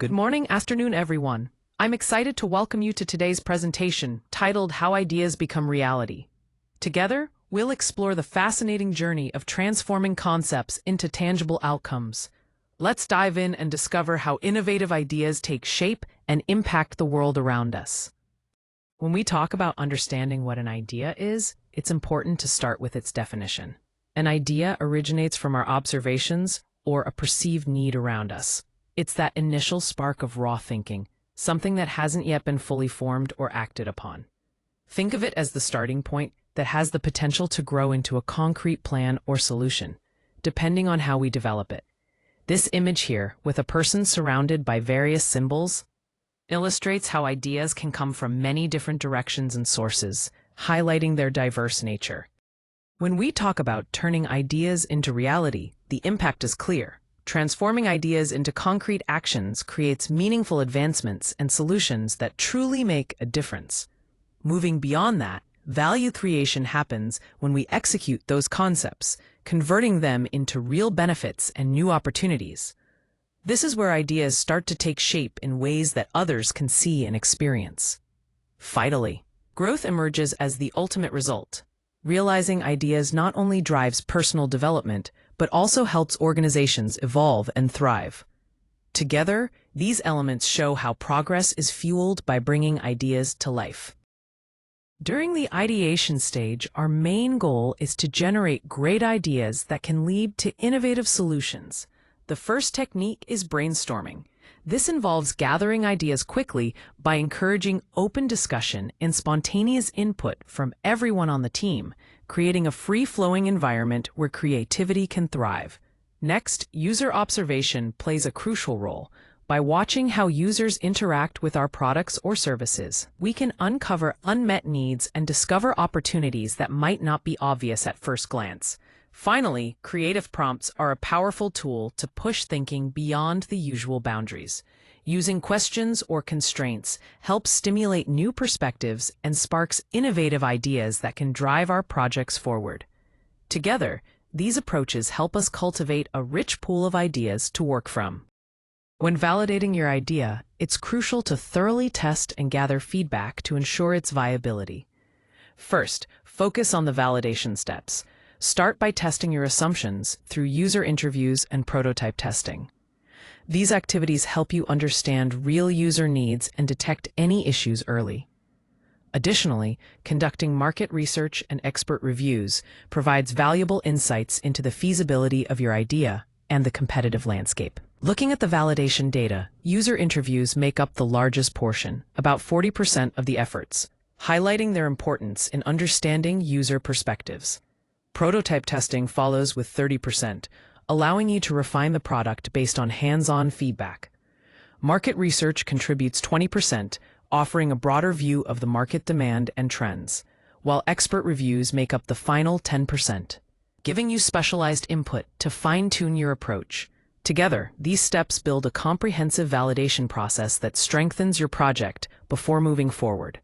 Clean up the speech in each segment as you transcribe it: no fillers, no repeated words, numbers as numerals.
Good morning, afternoon, everyone. I'm excited to welcome you to today's presentation titled How Ideas Become Reality. Together, we'll explore the fascinating journey of transforming concepts into tangible outcomes. Let's dive in and discover how innovative ideas take shape and impact the world around us. When we talk about understanding what an idea is, it's important to start with its definition. An idea originates from our observations or a perceived need around us. It's that initial spark of raw thinking, something that hasn't yet been fully formed or acted upon. Think of it as the starting point that has the potential to grow into a concrete plan or solution, depending on how we develop it. This image here, with a person surrounded by various symbols, illustrates how ideas can come from many different directions and sources, highlighting their diverse nature. When we talk about turning ideas into reality, the impact is clear. Transforming ideas into concrete actions creates meaningful advancements and solutions that truly make a difference. Moving beyond that, value creation happens when we execute those concepts, converting them into real benefits and new opportunities. This is where ideas start to take shape in ways that others can see and experience. Finally, growth emerges as the ultimate result. Realizing ideas not only drives personal development, but also helps organizations evolve and thrive. Together, these elements show how progress is fueled by bringing ideas to life. During the ideation stage, our main goal is to generate great ideas that can lead to innovative solutions. The first technique is brainstorming. This involves gathering ideas quickly by encouraging open discussion and spontaneous input from everyone on the team, creating a free-flowing environment where creativity can thrive. Next, user observation plays a crucial role. By watching how users interact with our products or services, we can uncover unmet needs and discover opportunities that might not be obvious at first glance. Finally, creative prompts are a powerful tool to push thinking beyond the usual boundaries. Using questions or constraints helps stimulate new perspectives and sparks innovative ideas that can drive our projects forward. Together, these approaches help us cultivate a rich pool of ideas to work from. When validating your idea, it's crucial to thoroughly test and gather feedback to ensure its viability. First, focus on the validation steps. Start by testing your assumptions through user interviews and prototype testing. These activities help you understand real user needs and detect any issues early. Additionally, conducting market research and expert reviews provides valuable insights into the feasibility of your idea and the competitive landscape. Looking at the validation data, user interviews make up the largest portion, about 40% of the efforts, highlighting their importance in understanding user perspectives. Prototype testing follows with 30%, allowing you to refine the product based on hands-on feedback. Market research contributes 20%, offering a broader view of the market demand and trends, while expert reviews make up the final 10%, giving you specialized input to fine-tune your approach. Together, these steps build a comprehensive validation process that strengthens your project before moving forward.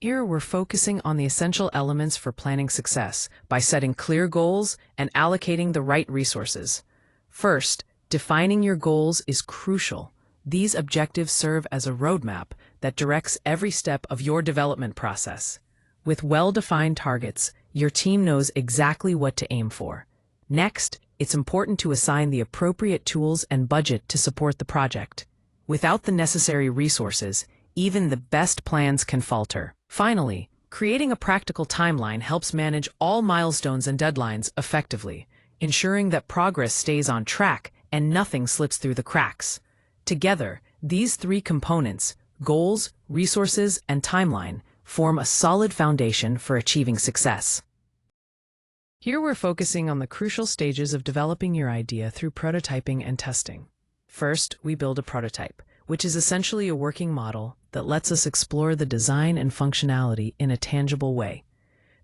Here, we're focusing on the essential elements for planning success by setting clear goals and allocating the right resources. First, defining your goals is crucial. These objectives serve as a roadmap that directs every step of your development process. With well-defined targets, your team knows exactly what to aim for. Next, it's important to assign the appropriate tools and budget to support the project. Without the necessary resources, even the best plans can falter. Finally, creating a practical timeline helps manage all milestones and deadlines effectively, ensuring that progress stays on track and nothing slips through the cracks. Together, these three components, goals, resources, and timeline, form a solid foundation for achieving success. Here we're focusing on the crucial stages of developing your idea through prototyping and testing. First, we build a prototype, which is essentially a working model that lets us explore the design and functionality in a tangible way.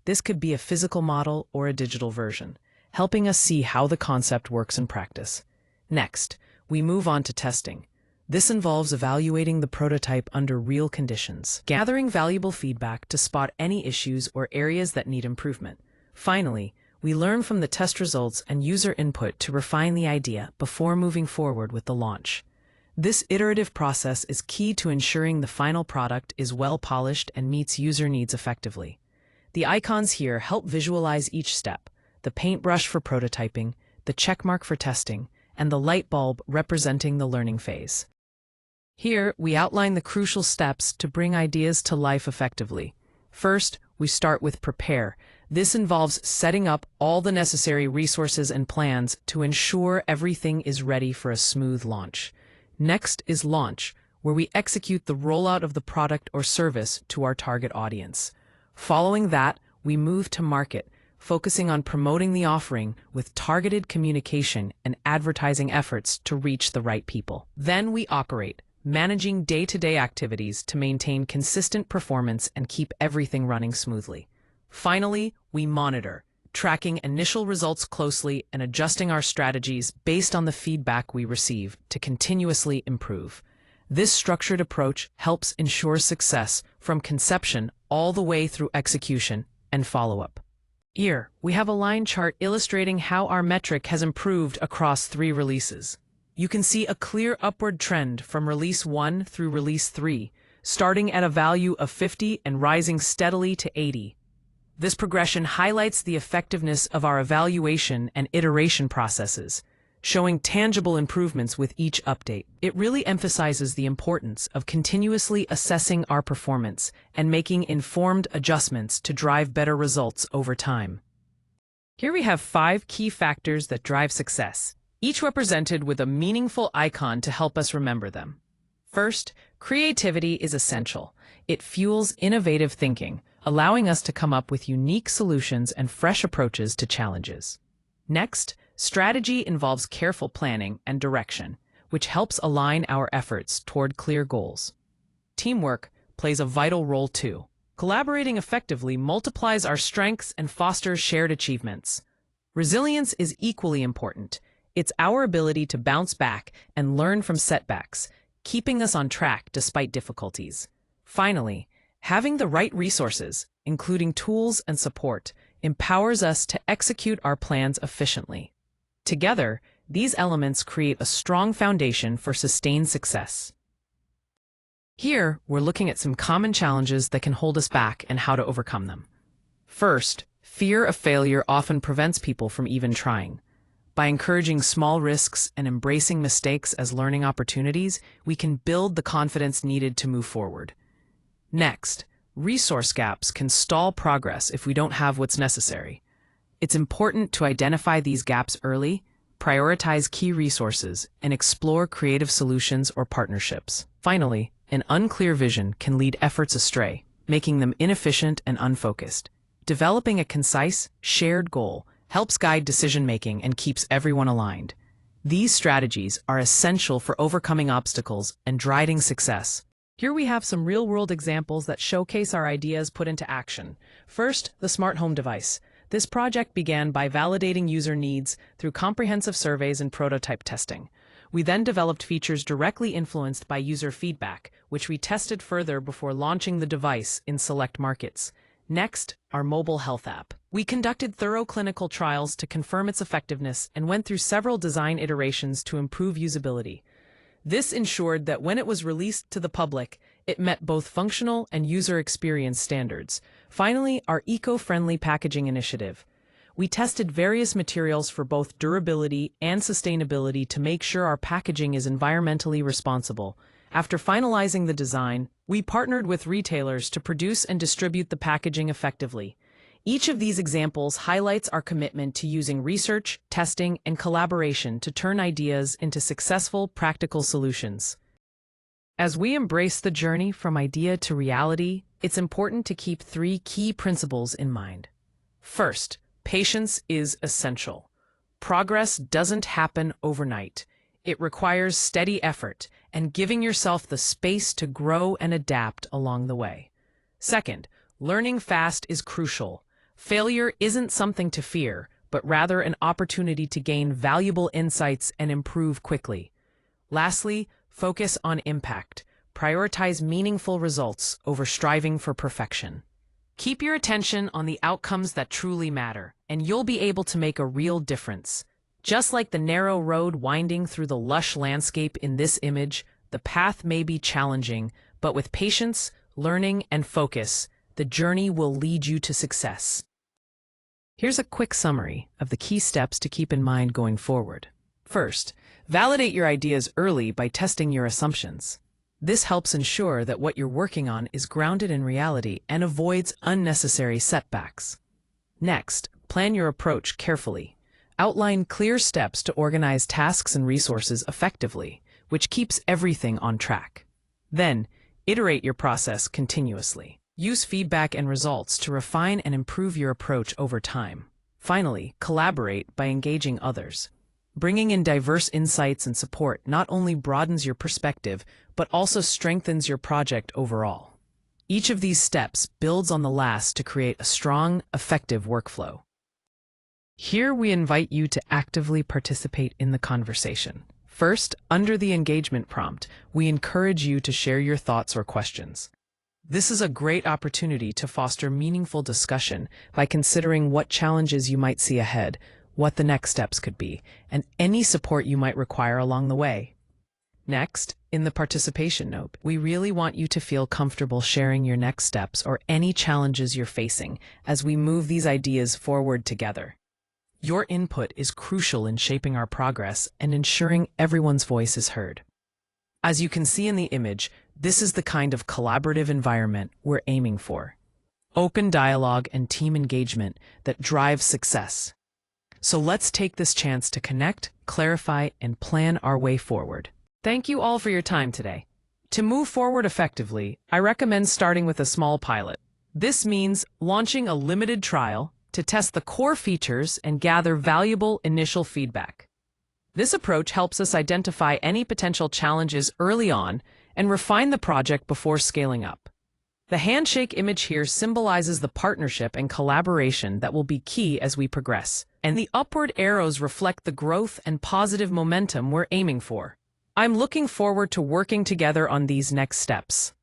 This could be a physical model or a digital version, helping us see how the concept works in practice. Next, we move on to testing. This involves evaluating the prototype under real conditions, gathering valuable feedback to spot any issues or areas that need improvement. Finally, we learn from the test results and user input to refine the idea before moving forward with the launch. This iterative process is key to ensuring the final product is well polished and meets user needs effectively. The icons here help visualize each step: the paintbrush for prototyping, the checkmark for testing, and the light bulb representing the learning phase. Here, we outline the crucial steps to bring ideas to life effectively. First, we start with prepare. This involves setting up all the necessary resources and plans to ensure everything is ready for a smooth launch. Next is launch, where we execute the rollout of the product or service to our target audience. Following that, we move to market, focusing on promoting the offering with targeted communication and advertising efforts to reach the right people. Then we operate, managing day-to-day activities to maintain consistent performance and keep everything running smoothly. Finally, we monitor, tracking initial results closely and adjusting our strategies based on the feedback we receive to continuously improve. This structured approach helps ensure success from conception all the way through execution and follow-up. Here, we have a line chart illustrating how our metric has improved across 3 releases. You can see a clear upward trend from Release 1 through Release 3, starting at a value of 50 and rising steadily to 80. This progression highlights the effectiveness of our evaluation and iteration processes, showing tangible improvements with each update. It really emphasizes the importance of continuously assessing our performance and making informed adjustments to drive better results over time. Here we have 5 key factors that drive success, each represented with a meaningful icon to help us remember them. First, creativity is essential. It fuels innovative thinking, allowing us to come up with unique solutions and fresh approaches to challenges. Next, strategy involves careful planning and direction, which helps align our efforts toward clear goals. Teamwork plays a vital role too. Collaborating effectively multiplies our strengths and fosters shared achievements. Resilience is equally important. It's our ability to bounce back and learn from setbacks, keeping us on track despite difficulties. Finally, having the right resources, including tools and support, empowers us to execute our plans efficiently. Together, these elements create a strong foundation for sustained success. Here, we're looking at some common challenges that can hold us back and how to overcome them. First, fear of failure often prevents people from even trying. By encouraging small risks and embracing mistakes as learning opportunities, we can build the confidence needed to move forward. Next, resource gaps can stall progress if we don't have what's necessary. It's important to identify these gaps early, prioritize key resources, and explore creative solutions or partnerships. Finally, an unclear vision can lead efforts astray, making them inefficient and unfocused. Developing a concise, shared goal helps guide decision-making and keeps everyone aligned. These strategies are essential for overcoming obstacles and driving success. Here we have some real-world examples that showcase our ideas put into action. First, the smart home device. This project began by validating user needs through comprehensive surveys and prototype testing. We then developed features directly influenced by user feedback, which we tested further before launching the device in select markets. Next, our mobile health app. We conducted thorough clinical trials to confirm its effectiveness and went through several design iterations to improve usability. This ensured that when it was released to the public, it met both functional and user experience standards. Finally, our eco-friendly packaging initiative. We tested various materials for both durability and sustainability to make sure our packaging is environmentally responsible. After finalizing the design, we partnered with retailers to produce and distribute the packaging effectively. Each of these examples highlights our commitment to using research, testing, and collaboration to turn ideas into successful, practical solutions. As we embrace the journey from idea to reality, it's important to keep 3 key principles in mind. First, patience is essential. Progress doesn't happen overnight. It requires steady effort and giving yourself the space to grow and adapt along the way. Second, learning fast is crucial. Failure isn't something to fear, but rather an opportunity to gain valuable insights and improve quickly. Lastly, focus on impact. Prioritize meaningful results over striving for perfection. Keep your attention on the outcomes that truly matter, and you'll be able to make a real difference. Just like the narrow road winding through the lush landscape in this image, the path may be challenging, but with patience, learning, and focus, the journey will lead you to success. Here's a quick summary of the key steps to keep in mind going forward. First, validate your ideas early by testing your assumptions. This helps ensure that what you're working on is grounded in reality and avoids unnecessary setbacks. Next, plan your approach carefully. Outline clear steps to organize tasks and resources effectively, which keeps everything on track. Then, iterate your process continuously. Use feedback and results to refine and improve your approach over time. Finally, collaborate by engaging others. Bringing in diverse insights and support not only broadens your perspective, but also strengthens your project overall. Each of these steps builds on the last to create a strong, effective workflow. Here we invite you to actively participate in the conversation. First, under the engagement prompt, we encourage you to share your thoughts or questions. This is a great opportunity to foster meaningful discussion by considering what challenges you might see ahead, what the next steps could be, and any support you might require along the way. Next, in the participation note, we really want you to feel comfortable sharing your next steps or any challenges you're facing as we move these ideas forward together. Your input is crucial in shaping our progress and ensuring everyone's voice is heard. As you can see in the image, this is the kind of collaborative environment we're aiming for. Open dialogue and team engagement that drives success. So let's take this chance to connect, clarify, and plan our way forward. Thank you all for your time today. To move forward effectively, I recommend starting with a small pilot. This means launching a limited trial to test the core features and gather valuable initial feedback. This approach helps us identify any potential challenges early on and refine the project before scaling up. The handshake image here symbolizes the partnership and collaboration that will be key as we progress, and the upward arrows reflect the growth and positive momentum we're aiming for. I'm looking forward to working together on these next steps.